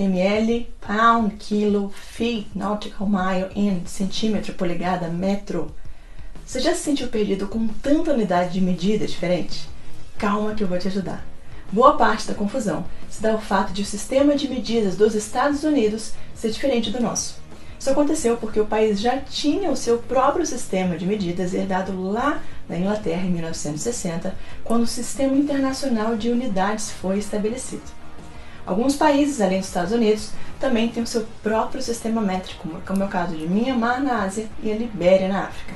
ml, pound, quilo, feet, nautical mile, in, centímetro, polegada, metro. Você já se sentiu perdido com tanta unidade de medida diferente? Calma que eu vou te ajudar. Boa parte da confusão se dá ao fato de o sistema de medidas dos Estados Unidos ser diferente do nosso. Isso aconteceu porque o país já tinha o seu próprio sistema de medidas herdado lá na Inglaterra em 1960, quando o Sistema Internacional de Unidades foi estabelecido. Alguns países, além dos Estados Unidos, também têm o seu próprio sistema métrico, como é o caso de Myanmar na Ásia e a Libéria na África.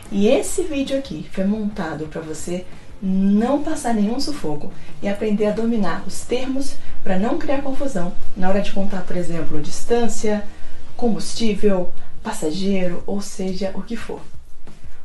E esse vídeo aqui foi montado para você não passar nenhum sufoco e aprender a dominar os termos para não criar confusão na hora de contar, por exemplo, distância, combustível, passageiro, ou seja, o que for.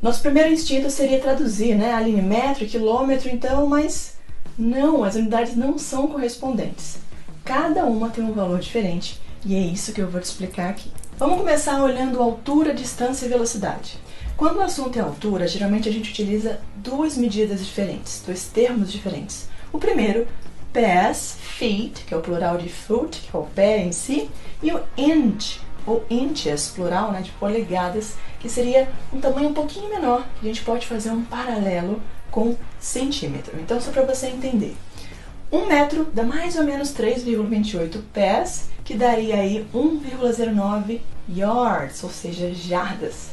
Nosso primeiro instinto seria traduzir, a linha metro, quilômetro, então, mas não, as unidades não são correspondentes. Cada uma tem um valor diferente e é isso que eu vou te explicar aqui. Vamos começar olhando altura, distância e velocidade. Quando o assunto é altura, geralmente a gente utiliza duas medidas diferentes, dois termos diferentes. O primeiro, pass, feet, que é o plural de foot, que é o pé em si, e o inch, ou inches, plural, de polegadas, que seria um tamanho um pouquinho menor, que a gente pode fazer um paralelo com centímetro. Então, só para você entender. 1 metro dá mais ou menos 3,28 pés, que daria aí 1,09 yards, ou seja, jardas.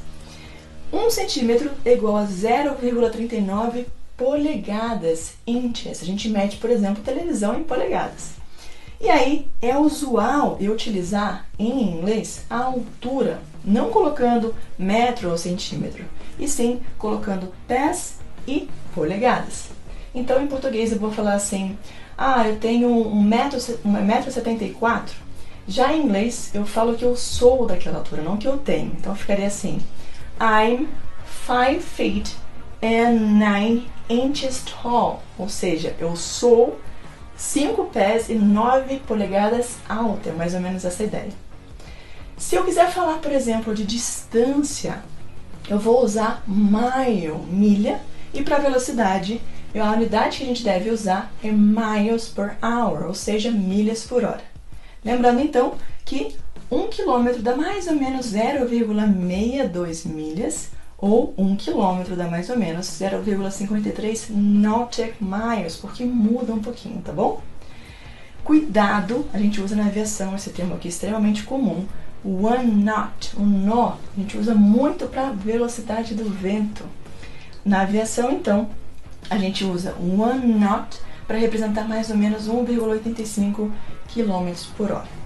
1 centímetro é igual a 0,39 polegadas, inches. A gente mede, por exemplo, televisão em polegadas. E aí, é usual eu utilizar em inglês a altura, não colocando metro ou centímetro, e sim colocando pés e polegadas. Então, em português, eu vou falar assim, eu tenho 1,74 m. Já em inglês, eu falo que eu sou daquela altura, não que eu tenho. Então, ficaria assim, I'm 5 feet and 9 inches tall. Ou seja, eu sou 5 pés e 9 polegadas alta. É mais ou menos essa ideia. Se eu quiser falar, por exemplo, de distância, eu vou usar mile, milha. E para velocidade, a unidade que a gente deve usar é miles per hour, ou seja, milhas por hora. Lembrando então que 1 quilômetro dá mais ou menos 0,62 milhas, ou 1 quilômetro dá mais ou menos 0,53 nautical miles, porque muda um pouquinho, tá bom? Cuidado, a gente usa na aviação esse termo aqui extremamente comum, one knot, um nó, a gente usa muito para velocidade do vento. Na aviação, então, a gente usa one knot para representar mais ou menos 1,85 km por hora.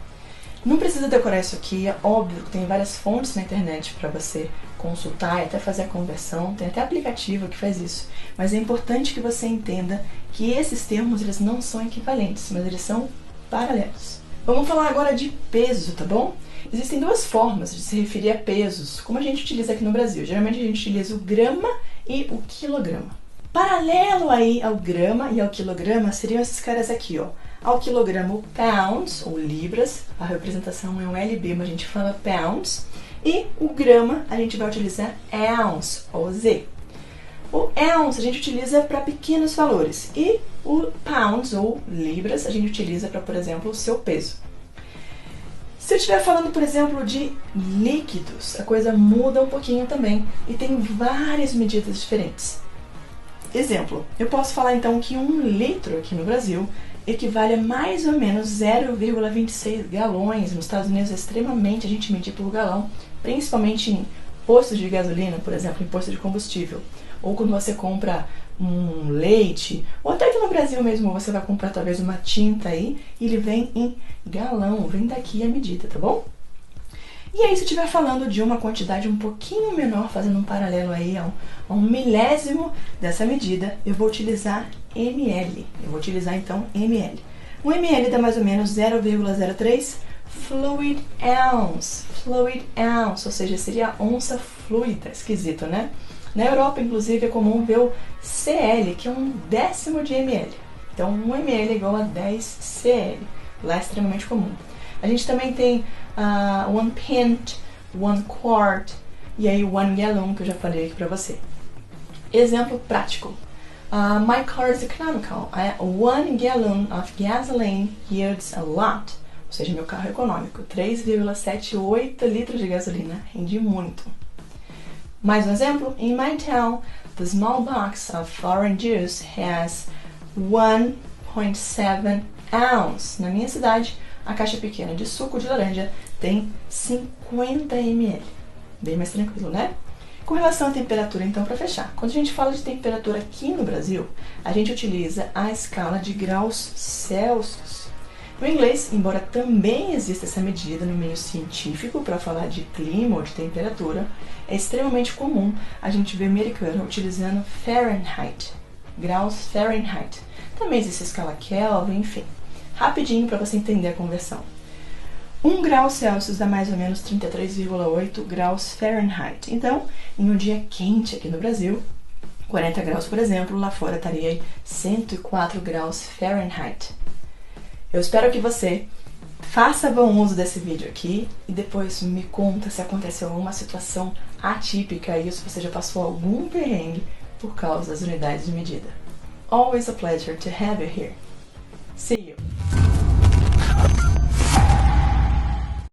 Não precisa decorar isso aqui, é óbvio que tem várias fontes na internet para você consultar e até fazer a conversão, tem até aplicativo que faz isso. Mas é importante que você entenda que esses termos eles não são equivalentes, mas eles são paralelos. Vamos falar agora de peso, tá bom? Existem duas formas de se referir a pesos, como a gente utiliza aqui no Brasil. Geralmente a gente utiliza o grama e o quilograma. Paralelo aí ao grama e ao quilograma seriam esses caras aqui, ó. Ao quilograma, o pounds, ou libras, a representação é um LB, mas a gente fala pounds. E o grama, a gente vai utilizar ounce, ou Z. O ounce a gente utiliza para pequenos valores. E o pounds, ou libras, a gente utiliza para, por exemplo, o seu peso. Se eu estiver falando, por exemplo, de líquidos, a coisa muda um pouquinho também. E tem várias medidas diferentes. Exemplo, eu posso falar então que 1 litro aqui no Brasil equivale a mais ou menos 0,26 galões. Nos Estados Unidos é extremamente a gente medir por galão, principalmente em postos de gasolina, por exemplo, em posto de combustível. Ou quando você compra um leite, ou até aqui no Brasil mesmo você vai comprar talvez uma tinta aí, e ele vem em galão, vem daqui a medida, tá bom? E aí, se eu estiver falando de uma quantidade um pouquinho menor, fazendo um paralelo aí a um milésimo dessa medida, eu vou utilizar ml. Eu vou utilizar, então, ml. Um ml dá mais ou menos 0,03 fluid ounce. Fluid ounce, ou seja, seria a onça fluida. Esquisito, né? Na Europa, inclusive, é comum ver o CL, que é 1/10 de ml. Então, 1 ml é igual a 10 CL. Lá é extremamente comum. A gente também tem 1 pint, 1 quart e aí 1 gallon, que eu já falei aqui pra você. Exemplo prático. My car is economical. 1 gallon of gasoline yields a lot. Ou ou seja, meu carro é econômico, 3,78 litros de gasolina, rende muito. Mais um exemplo, in my town, the small box of orange juice has 1.7 ounce. Na minha cidade, a caixa pequena de suco de laranja tem 50 ml. Bem mais tranquilo, né? Com relação à temperatura, então, para fechar. Quando a gente fala de temperatura aqui no Brasil, a gente utiliza a escala de graus Celsius. No inglês, embora também exista essa medida no meio científico para falar de clima ou de temperatura, é extremamente comum a gente ver americano utilizando Fahrenheit, graus Fahrenheit. Também existe a escala Kelvin, enfim. Rapidinho para você entender a conversão. 1 grau Celsius dá mais ou menos 33,8 graus Fahrenheit. Então, em um dia quente aqui no Brasil, 40 graus, por exemplo, lá fora estaria aí 104 graus Fahrenheit. Eu espero que você faça bom uso desse vídeo aqui e depois me conta se aconteceu alguma situação atípica aí ou se você já passou algum perrengue por causa das unidades de medida. Always a pleasure to have you here. See you!